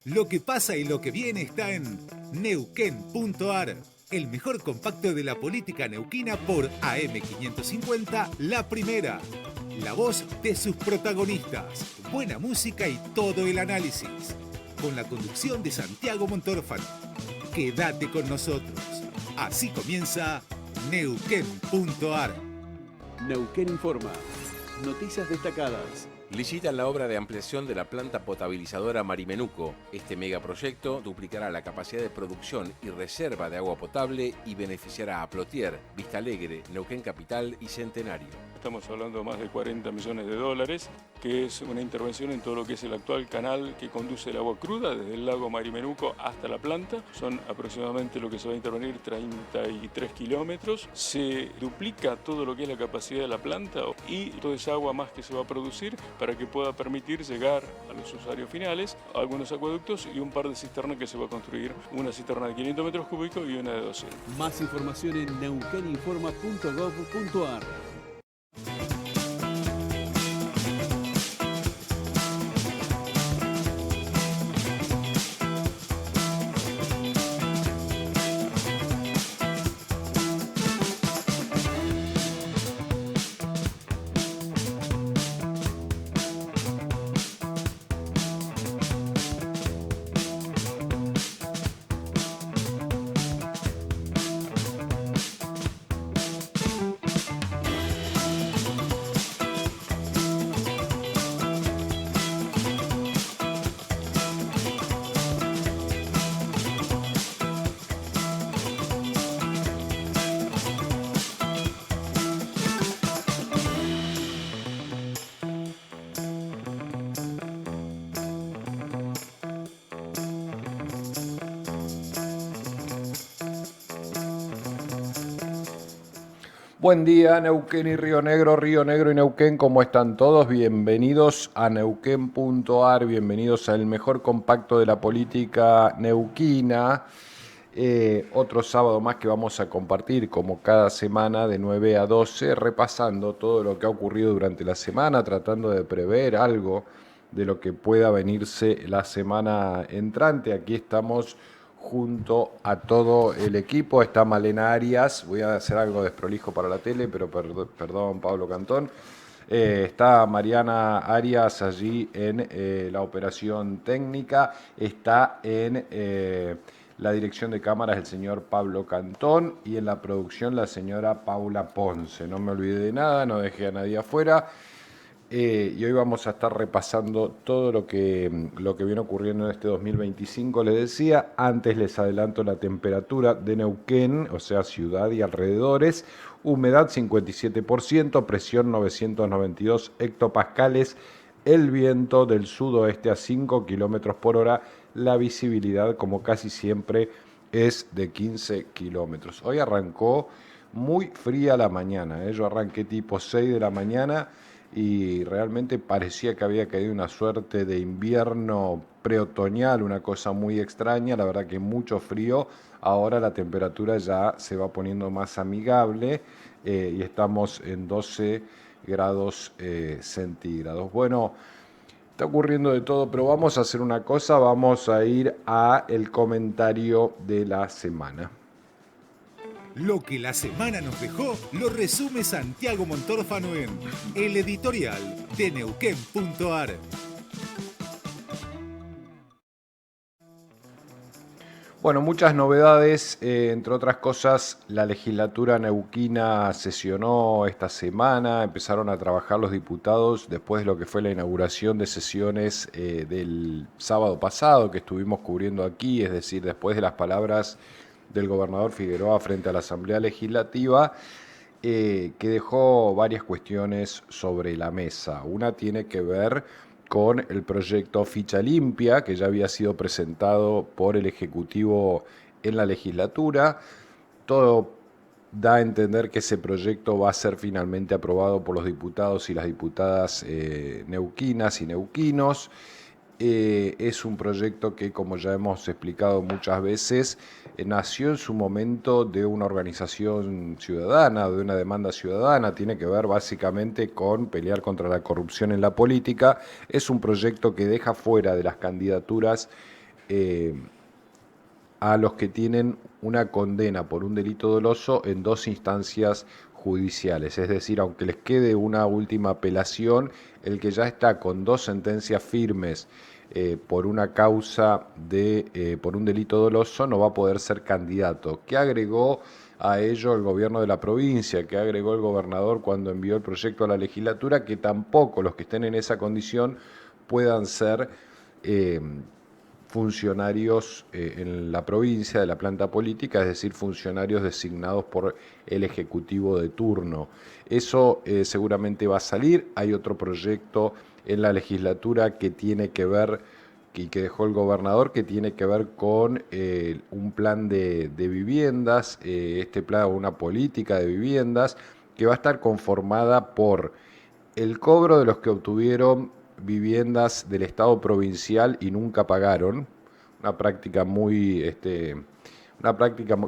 Lo que pasa y lo que viene está en Neuquén.ar, el mejor compacto de la política neuquina por AM550 La Primera. La voz de sus protagonistas, buena música y todo el análisis. Con la conducción de Santiago Montórfano. Quédate con nosotros. Así comienza Neuquén.ar. Neuquén Informa. Noticias destacadas. Licitan la obra de ampliación de la planta potabilizadora Marimenuco. Este megaproyecto duplicará la capacidad de producción y reserva de agua potable y beneficiará a Plotier, Vista Alegre, Neuquén Capital y Centenario. Estamos hablando de más de 40 millones de dólares, que es una intervención en todo lo que es el actual canal que conduce el agua cruda desde el lago Marimenuco hasta la planta. Son aproximadamente lo que se va a intervenir 33 kilómetros. Se duplica todo lo que es la capacidad de la planta y toda esa agua más que se va a producir para que pueda permitir llegar a los usuarios finales, a algunos acueductos y un par de cisternas que se va a construir, una cisterna de 500 metros cúbicos y una de 200. Más información en neuqueninforma.gov.ar. Buen día, Neuquén y Río Negro y Neuquén, ¿cómo están todos? Bienvenidos a Neuquén.ar, bienvenidos al mejor compacto de la política neuquina. Otro sábado más que vamos a compartir, como cada semana, de 9 a 12, repasando todo lo que ha ocurrido durante la semana, tratando de prever algo de lo que pueda venirse la semana entrante. Aquí estamos junto a todo el equipo. Está Malena Arias, voy a hacer algo desprolijo para la tele, pero perdón Pablo Cantón. Está Mariana Arias allí en la operación técnica, está en la dirección de cámaras el señor Pablo Cantón y en la producción la señora Paula Ponce. No me olvidé de nada, no dejé a nadie afuera. Y hoy vamos a estar repasando todo lo que viene ocurriendo en este 2025. Les decía, antes les adelanto la temperatura de Neuquén, o sea, ciudad y alrededores. Humedad 57%, presión 992 hectopascales, el viento del sudoeste a 5 kilómetros por hora. La visibilidad, como casi siempre, es de 15 kilómetros. Hoy arrancó muy fría la mañana, Yo arranqué tipo 6 de la mañana y realmente parecía que había caído una suerte de invierno preotoñal, una cosa muy extraña, la verdad que mucho frío. Ahora la temperatura ya se va poniendo más amigable y estamos en 12 grados centígrados. Bueno, está ocurriendo de todo, pero vamos a hacer una cosa, vamos a ir a el comentario de la semana. Lo que la semana nos dejó lo resume Santiago Montórfano en el editorial de Neuquén.ar. Bueno, muchas novedades, entre otras cosas, la legislatura neuquina sesionó esta semana, empezaron a trabajar los diputados después de lo que fue la inauguración de sesiones del sábado pasado que estuvimos cubriendo aquí, es decir, después de las palabras del gobernador Figueroa frente a la Asamblea Legislativa, que dejó varias cuestiones sobre la mesa. Una tiene que ver con el proyecto Ficha Limpia, que ya había sido presentado por el Ejecutivo en la legislatura. Todo da a entender que ese proyecto va a ser finalmente aprobado por los diputados y las diputadas neuquinas y neuquinos. Es un proyecto que, como ya hemos explicado muchas veces, nació en su momento de una organización ciudadana, de una demanda ciudadana, tiene que ver básicamente con pelear contra la corrupción en la política. Es un proyecto que deja fuera de las candidaturas a los que tienen una condena por un delito doloso en 2 instancias judiciales. Es decir, aunque les quede una última apelación, el que ya está con 2 sentencias firmes por una causa por un delito doloso no va a poder ser candidato. ¿Qué agregó a ello el gobierno de la provincia? ¿Qué agregó el gobernador cuando envió el proyecto a la legislatura? Que tampoco los que estén en esa condición puedan ser funcionarios en la provincia de la planta política, es decir, funcionarios designados por el Ejecutivo de turno. Eso seguramente va a salir. Hay otro proyecto en la legislatura que tiene que ver, y que dejó el gobernador, que tiene que ver con un plan de viviendas, este plan, una política de viviendas, que va a estar conformada por el cobro de los que obtuvieron viviendas del Estado provincial y nunca pagaron, una práctica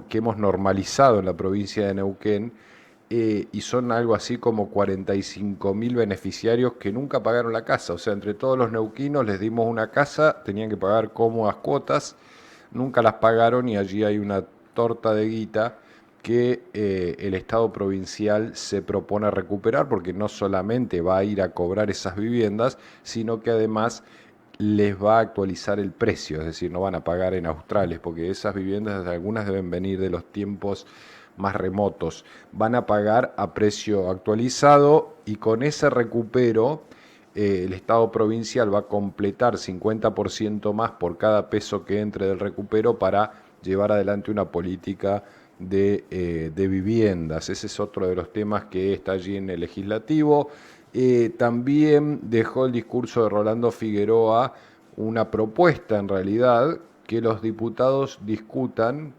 que hemos normalizado en la provincia de Neuquén, y son algo así como 45.000 beneficiarios que nunca pagaron la casa. O sea, entre todos los neuquinos les dimos una casa, tenían que pagar cómodas cuotas, nunca las pagaron, y allí hay una torta de guita que el Estado provincial se propone recuperar, porque no solamente va a ir a cobrar esas viviendas, sino que además les va a actualizar el precio, es decir, no van a pagar en australes, porque esas viviendas, algunas deben venir de los tiempos más remotos, van a pagar a precio actualizado, y con ese recupero el Estado provincial va a completar 50% más por cada peso que entre del recupero para llevar adelante una política de viviendas. Ese es otro de los temas que está allí en el legislativo. También dejó el discurso de Rolando Figueroa una propuesta, en realidad, que los diputados discutan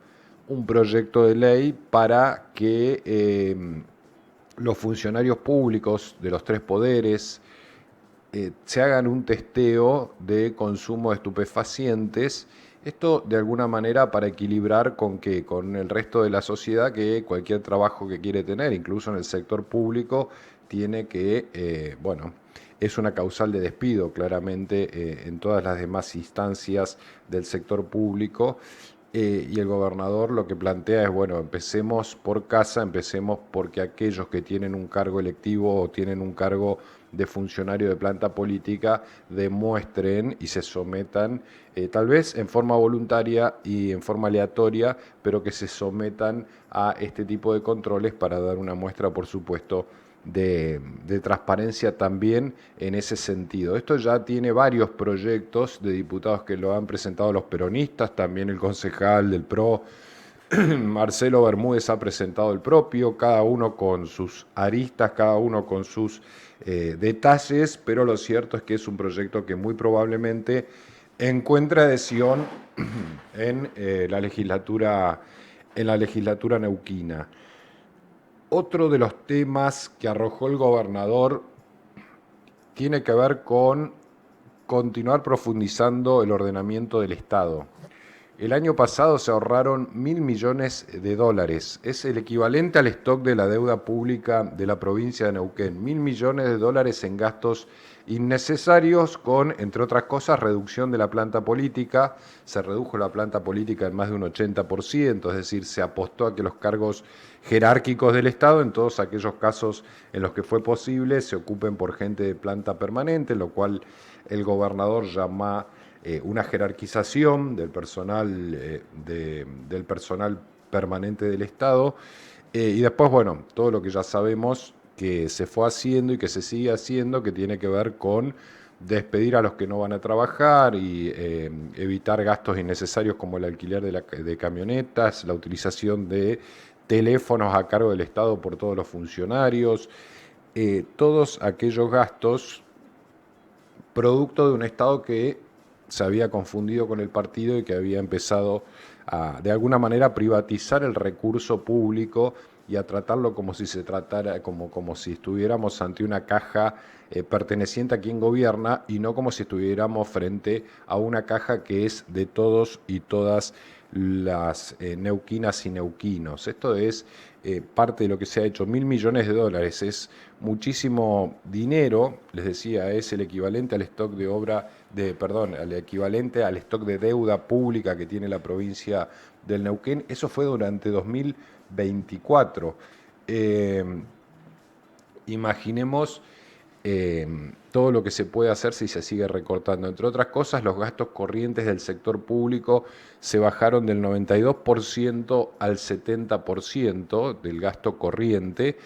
un proyecto de ley para que los funcionarios públicos de los 3 poderes se hagan un testeo de consumo de estupefacientes. Esto de alguna manera para equilibrar con el resto de la sociedad, que cualquier trabajo que quiere tener, incluso en el sector público, tiene que, es una causal de despido claramente en todas las demás instancias del sector público. Y el gobernador lo que plantea es, empecemos por casa, empecemos porque aquellos que tienen un cargo electivo o tienen un cargo de funcionario de planta política demuestren y se sometan, tal vez en forma voluntaria y en forma aleatoria, pero que se sometan a este tipo de controles para dar una muestra, por supuesto, de transparencia también en ese sentido. Esto ya tiene varios proyectos de diputados que lo han presentado los peronistas, también el concejal del PRO, Marcelo Bermúdez, ha presentado el propio, cada uno con sus aristas, cada uno con sus detalles, pero lo cierto es que es un proyecto que muy probablemente encuentra adhesión en la legislatura neuquina. Otro de los temas que arrojó el gobernador tiene que ver con continuar profundizando el ordenamiento del Estado. El año pasado se ahorraron $1.000 millones. Es el equivalente al stock de la deuda pública de la provincia de Neuquén. $1.000 millones en gastos innecesarios con, entre otras cosas, reducción de la planta política. Se redujo la planta política en más de un 80%, es decir, se apostó a que los cargos jerárquicos del Estado, en todos aquellos casos en los que fue posible, se ocupen por gente de planta permanente, lo cual el gobernador llama una jerarquización del personal, del personal permanente del Estado, y después, todo lo que ya sabemos que se fue haciendo y que se sigue haciendo, que tiene que ver con despedir a los que no van a trabajar y evitar gastos innecesarios como el alquiler de camionetas, la utilización de teléfonos a cargo del Estado por todos los funcionarios, todos aquellos gastos producto de un Estado que se había confundido con el partido y que había empezado a, de alguna manera, privatizar el recurso público y a tratarlo como si se tratara, como si estuviéramos ante una caja perteneciente a quien gobierna y no como si estuviéramos frente a una caja que es de todos y todas las neuquinas y neuquinos. Esto es parte de lo que se ha hecho, $1.000 millones, es muchísimo dinero. Les decía, es el equivalente al stock de al equivalente al stock de deuda pública que tiene la provincia del Neuquén. Eso fue durante 2024. Imaginemos todo lo que se puede hacer si se sigue recortando. Entre otras cosas, los gastos corrientes del sector público se bajaron del 92% al 70% del gasto corriente.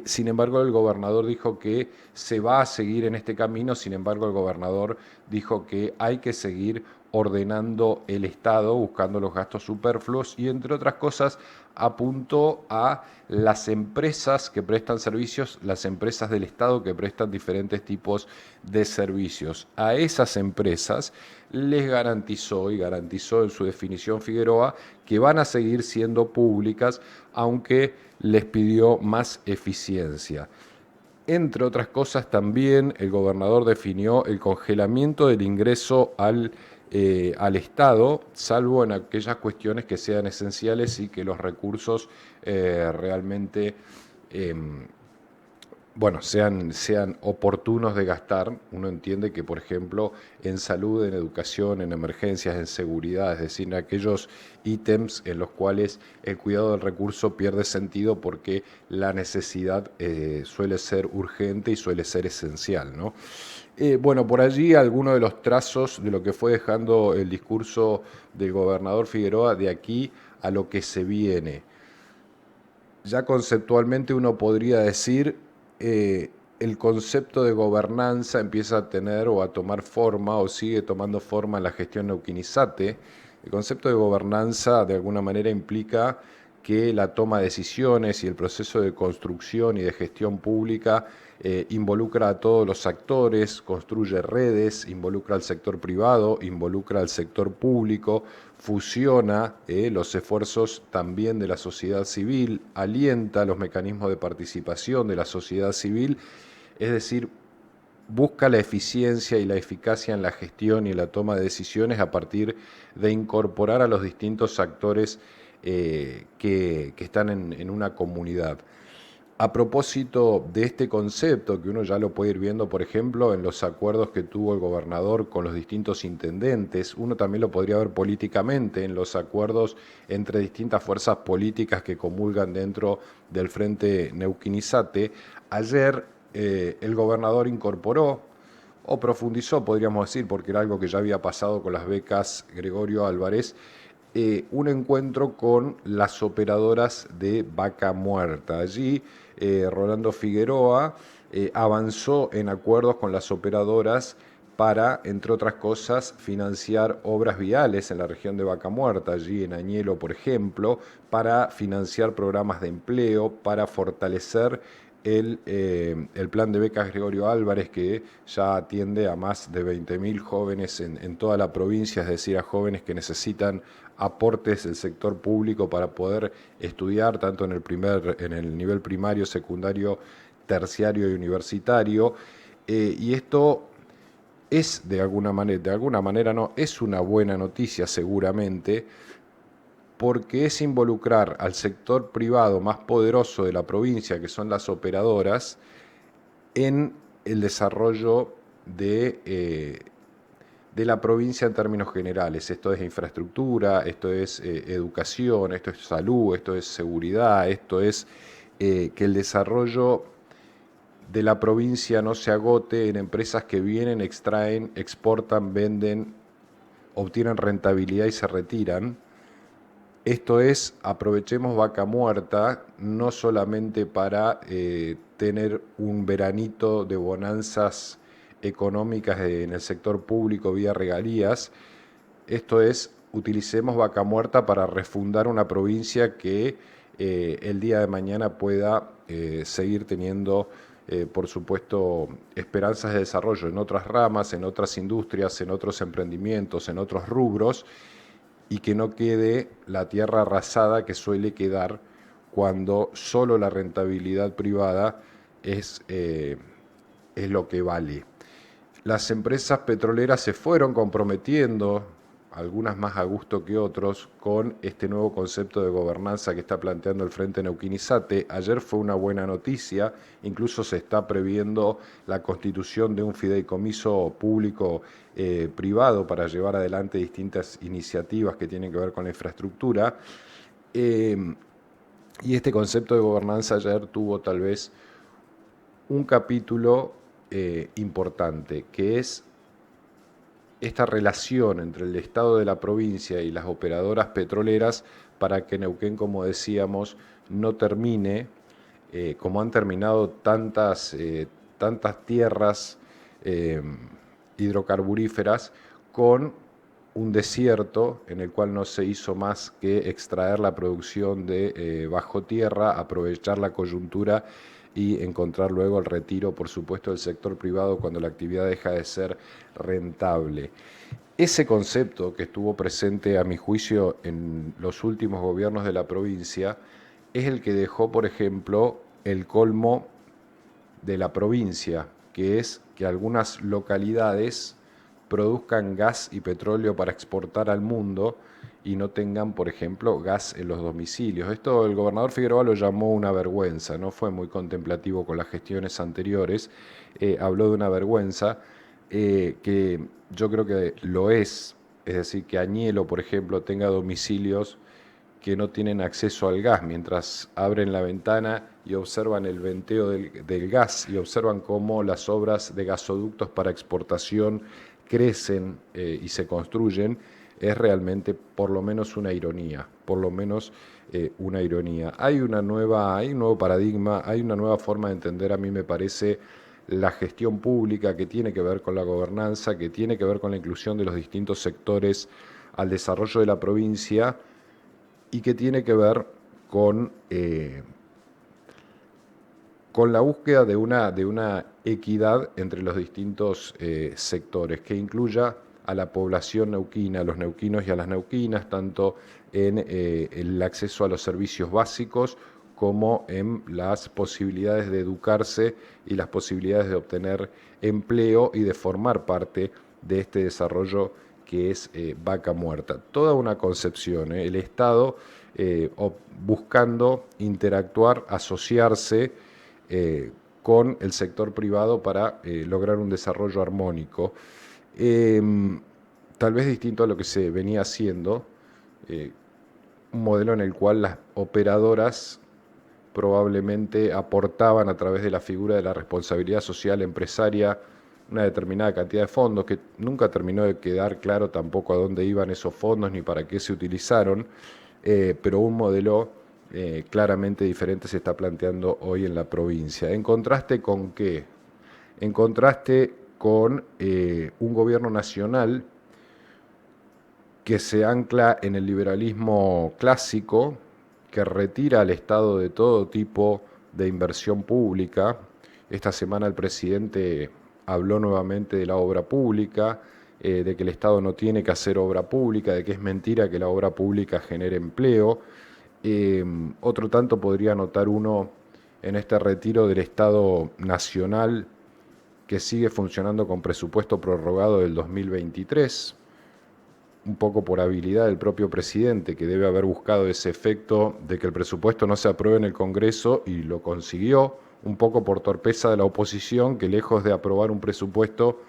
Sin embargo, el gobernador dijo que se va a seguir en este camino. Sin embargo, el gobernador dijo que hay que seguir ordenando el Estado, buscando los gastos superfluos y, entre otras cosas, apuntó a las empresas que prestan servicios, las empresas del Estado que prestan diferentes tipos de servicios. A esas empresas les garantizó, y garantizó en su definición Figueroa, que van a seguir siendo públicas, aunque les pidió más eficiencia. Entre otras cosas, también el gobernador definió el congelamiento del ingreso al Estado, salvo en aquellas cuestiones que sean esenciales y que los recursos realmente sean oportunos de gastar. Uno entiende que, por ejemplo, en salud, en educación, en emergencias, en seguridad, es decir, en aquellos ítems en los cuales el cuidado del recurso pierde sentido porque la necesidad suele ser urgente y suele ser esencial, ¿no? Por allí algunos de los trazos de lo que fue dejando el discurso del gobernador Figueroa de aquí a lo que se viene. Ya conceptualmente uno podría decir el concepto de gobernanza empieza a tener o a tomar forma o sigue tomando forma en la gestión neuquinizate. El concepto de gobernanza de alguna manera implica que la toma de decisiones y el proceso de construcción y de gestión pública involucra a todos los actores, construye redes, involucra al sector privado, involucra al sector público, fusiona los esfuerzos también de la sociedad civil, alienta los mecanismos de participación de la sociedad civil, es decir, busca la eficiencia y la eficacia en la gestión y en la toma de decisiones a partir de incorporar a los distintos actores que están en una comunidad. A propósito de este concepto, que uno ya lo puede ir viendo, por ejemplo, en los acuerdos que tuvo el gobernador con los distintos intendentes, uno también lo podría ver políticamente en los acuerdos entre distintas fuerzas políticas que comulgan dentro del Frente Neuquinizate. Ayer el gobernador incorporó o profundizó, podríamos decir, porque era algo que ya había pasado con las becas Gregorio Álvarez, un encuentro con las operadoras de Vaca Muerta. Allí Rolando Figueroa avanzó en acuerdos con las operadoras para, entre otras cosas, financiar obras viales en la región de Vaca Muerta, allí en Añelo, por ejemplo, para financiar programas de empleo, para fortalecer el plan de becas Gregorio Álvarez, que ya atiende a más de 20.000 jóvenes en toda la provincia, es decir, a jóvenes que necesitan aportes del sector público para poder estudiar tanto en el nivel primario, secundario, terciario y universitario. Y esto es de alguna manera no, es una buena noticia seguramente, porque es involucrar al sector privado más poderoso de la provincia, que son las operadoras, en el desarrollo de la provincia en términos generales. Esto es infraestructura, esto es educación, esto es salud, esto es seguridad, esto es que el desarrollo de la provincia no se agote en empresas que vienen, extraen, exportan, venden, obtienen rentabilidad y se retiran. Esto es, aprovechemos Vaca Muerta no solamente para tener un veranito de bonanzas económicas en el sector público vía regalías. Esto es, utilicemos Vaca Muerta para refundar una provincia que el día de mañana pueda seguir teniendo, por supuesto, esperanzas de desarrollo en otras ramas, en otras industrias, en otros emprendimientos, en otros rubros, y que no quede la tierra arrasada que suele quedar cuando solo la rentabilidad privada es lo que vale. Las empresas petroleras se fueron comprometiendo algunas más a gusto que otros, con este nuevo concepto de gobernanza que está planteando el Frente Neuquén-ISATE. Ayer fue una buena noticia, incluso se está previendo la constitución de un fideicomiso público privado para llevar adelante distintas iniciativas que tienen que ver con la infraestructura. Y este concepto de gobernanza ayer tuvo tal vez un capítulo importante, que es esta relación entre el Estado de la provincia y las operadoras petroleras para que Neuquén, como decíamos, no termine, como han terminado tantas tierras hidrocarburíferas, con un desierto en el cual no se hizo más que extraer la producción de bajo tierra, aprovechar la coyuntura y encontrar luego el retiro, por supuesto, del sector privado cuando la actividad deja de ser rentable. Ese concepto que estuvo presente, a mi juicio, en los últimos gobiernos de la provincia, es el que dejó, por ejemplo, el colmo de la provincia, que es que algunas localidades produzcan gas y petróleo para exportar al mundo y no tengan, por ejemplo, gas en los domicilios. Esto el gobernador Figueroa lo llamó una vergüenza, no fue muy contemplativo con las gestiones anteriores, habló de una vergüenza que yo creo que lo es decir, que Añelo, por ejemplo, tenga domicilios que no tienen acceso al gas, mientras abren la ventana y observan el venteo del gas y observan cómo las obras de gasoductos para exportación crecen y se construyen, es realmente por lo menos una ironía, una ironía. Hay un nuevo paradigma, hay una nueva forma de entender, a mí me parece, la gestión pública, que tiene que ver con la gobernanza, que tiene que ver con la inclusión de los distintos sectores al desarrollo de la provincia y que tiene que ver con la búsqueda de una equidad entre los distintos sectores, que incluya a la población neuquina, a los neuquinos y a las neuquinas, tanto en el acceso a los servicios básicos como en las posibilidades de educarse y las posibilidades de obtener empleo y de formar parte de este desarrollo que es Vaca Muerta. Toda una concepción, el Estado buscando interactuar, asociarse con el sector privado para lograr un desarrollo armónico. Tal vez distinto a lo que se venía haciendo, un modelo en el cual las operadoras probablemente aportaban a través de la figura de la responsabilidad social empresaria una determinada cantidad de fondos, que nunca terminó de quedar claro tampoco a dónde iban esos fondos ni para qué se utilizaron, pero un modelo claramente diferente se está planteando hoy en la provincia. ¿En contraste con qué? En contraste con un gobierno nacional que se ancla en el liberalismo clásico, que retira al Estado de todo tipo de inversión pública. Esta semana el presidente habló nuevamente de la obra pública, de que el Estado no tiene que hacer obra pública, de que es mentira que la obra pública genere empleo. Otro tanto podría notar uno en este retiro del Estado nacional, que sigue funcionando con presupuesto prorrogado del 2023, un poco por habilidad del propio presidente, que debe haber buscado ese efecto de que el presupuesto no se apruebe en el Congreso, y lo consiguió, un poco por torpeza de la oposición, que lejos de aprobar un presupuesto,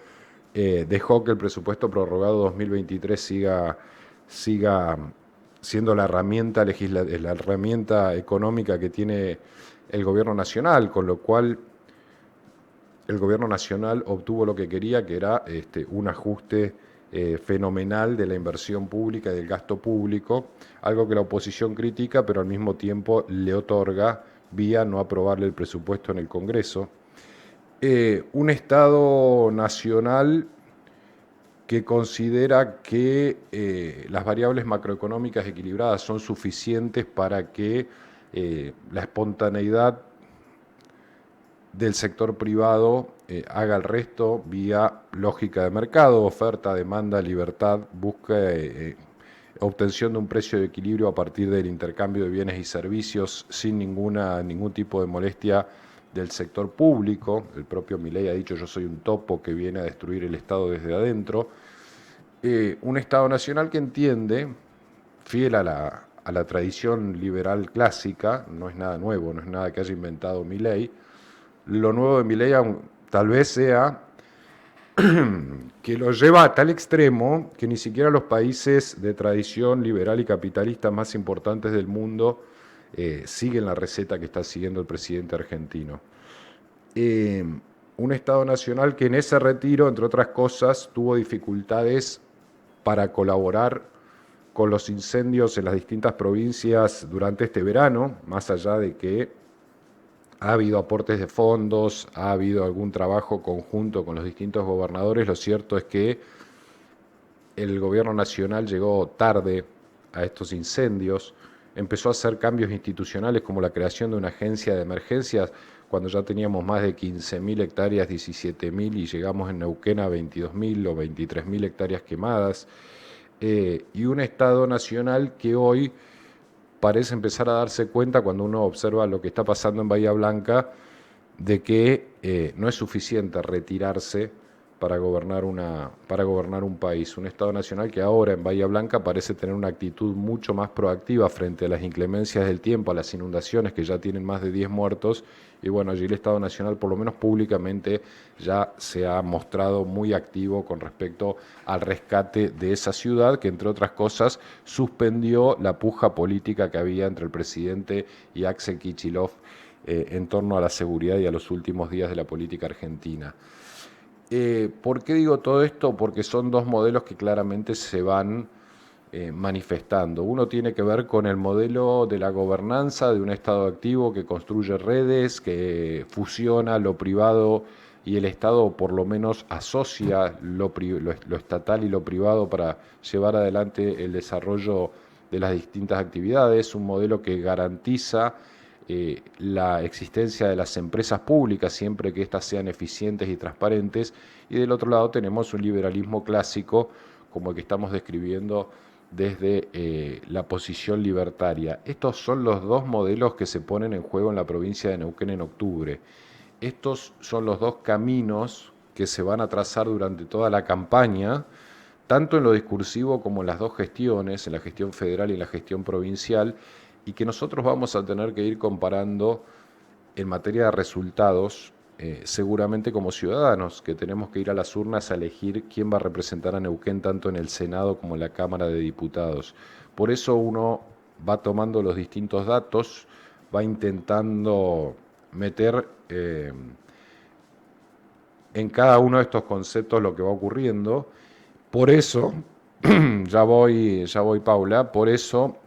dejó que el presupuesto prorrogado 2023 siga siendo la herramienta la herramienta económica que tiene el gobierno nacional, con lo cual el gobierno nacional obtuvo lo que quería, que era un ajuste fenomenal de la inversión pública y del gasto público, algo que la oposición critica, pero al mismo tiempo le otorga vía no aprobarle el presupuesto en el Congreso. Un Estado nacional que considera que las variables macroeconómicas equilibradas son suficientes para que la espontaneidad del sector privado haga el resto vía lógica de mercado, oferta, demanda, libertad, busca obtención de un precio de equilibrio a partir del intercambio de bienes y servicios sin ningún tipo de molestia del sector público. El propio Milei ha dicho: yo soy un topo que viene a destruir el Estado desde adentro. un Estado nacional que entiende, fiel a la tradición liberal clásica, no es nada nuevo, no es nada que haya inventado Milei. Lo nuevo de Milei tal vez sea que lo lleva a tal extremo que ni siquiera los países de tradición liberal y capitalista más importantes del mundo siguen la receta que está siguiendo el presidente argentino. Un Estado nacional que en ese retiro, entre otras cosas, tuvo dificultades para colaborar con los incendios en las distintas provincias durante este verano, más allá de que ha habido aportes de fondos, ha habido algún trabajo conjunto con los distintos gobernadores. Lo cierto es que el gobierno nacional llegó tarde a estos incendios, empezó a hacer cambios institucionales como la creación de una agencia de emergencias cuando ya teníamos más de 15.000 hectáreas, 17.000 y llegamos en Neuquén a 22.000 o 23.000 hectáreas quemadas. Y un Estado nacional que hoy parece empezar a darse cuenta, cuando uno observa lo que está pasando en Bahía Blanca, de que no es suficiente retirarse para gobernar un país. Un Estado nacional que ahora en Bahía Blanca parece tener una actitud mucho más proactiva frente a las inclemencias del tiempo, a las inundaciones que ya tienen más de 10 muertos. Y bueno, allí el Estado nacional, por lo menos públicamente, ya se ha mostrado muy activo con respecto al rescate de esa ciudad, que entre otras cosas suspendió la puja política que había entre el presidente y Axel Kicillof en torno a la seguridad y a los últimos días de la política argentina. ¿Por qué digo todo esto? Porque son dos modelos que claramente se van manifestando. Uno tiene que ver con el modelo de la gobernanza de un Estado activo que construye redes, que fusiona lo privado y el Estado, o por lo menos asocia lo estatal y lo privado para llevar adelante el desarrollo de las distintas actividades. Un modelo que garantiza la existencia de las empresas públicas siempre que éstas sean eficientes y transparentes, y del otro lado tenemos un liberalismo clásico como el que estamos describiendo desde la posición libertaria. Estos son los dos modelos que se ponen en juego en la provincia de Neuquén en octubre. Estos son los dos caminos que se van a trazar durante toda la campaña, tanto en lo discursivo como en las dos gestiones, en la gestión federal y en la gestión provincial, y que nosotros vamos a tener que ir comparando en materia de resultados, seguramente como ciudadanos, que tenemos que ir a las urnas a elegir quién va a representar a Neuquén tanto en el Senado como en la Cámara de Diputados. Por eso uno va tomando los distintos datos, va intentando meter en cada uno de estos conceptos lo que va ocurriendo. Por eso, ya voy Paula, por eso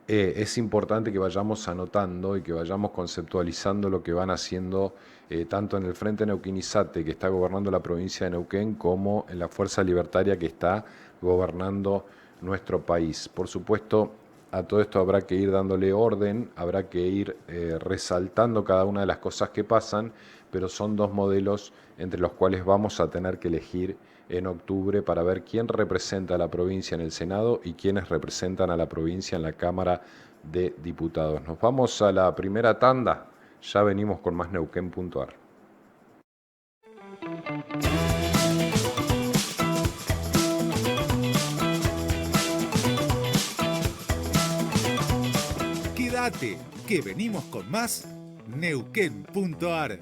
es importante que vayamos anotando y que vayamos conceptualizando lo que van haciendo tanto en el Frente Neuquinizate, que está gobernando la provincia de Neuquén, como en la Fuerza Libertaria, que está gobernando nuestro país. Por supuesto, a todo esto habrá que ir dándole orden, habrá que ir resaltando cada una de las cosas que pasan, pero son dos modelos entre los cuales vamos a tener que elegir en octubre para ver quién representa a la provincia en el Senado y quiénes representan a la provincia en la Cámara de Diputados. Nos vamos a la primera tanda, ya venimos con más Neuquén.ar. Quédate, que venimos con más Neuquén.ar.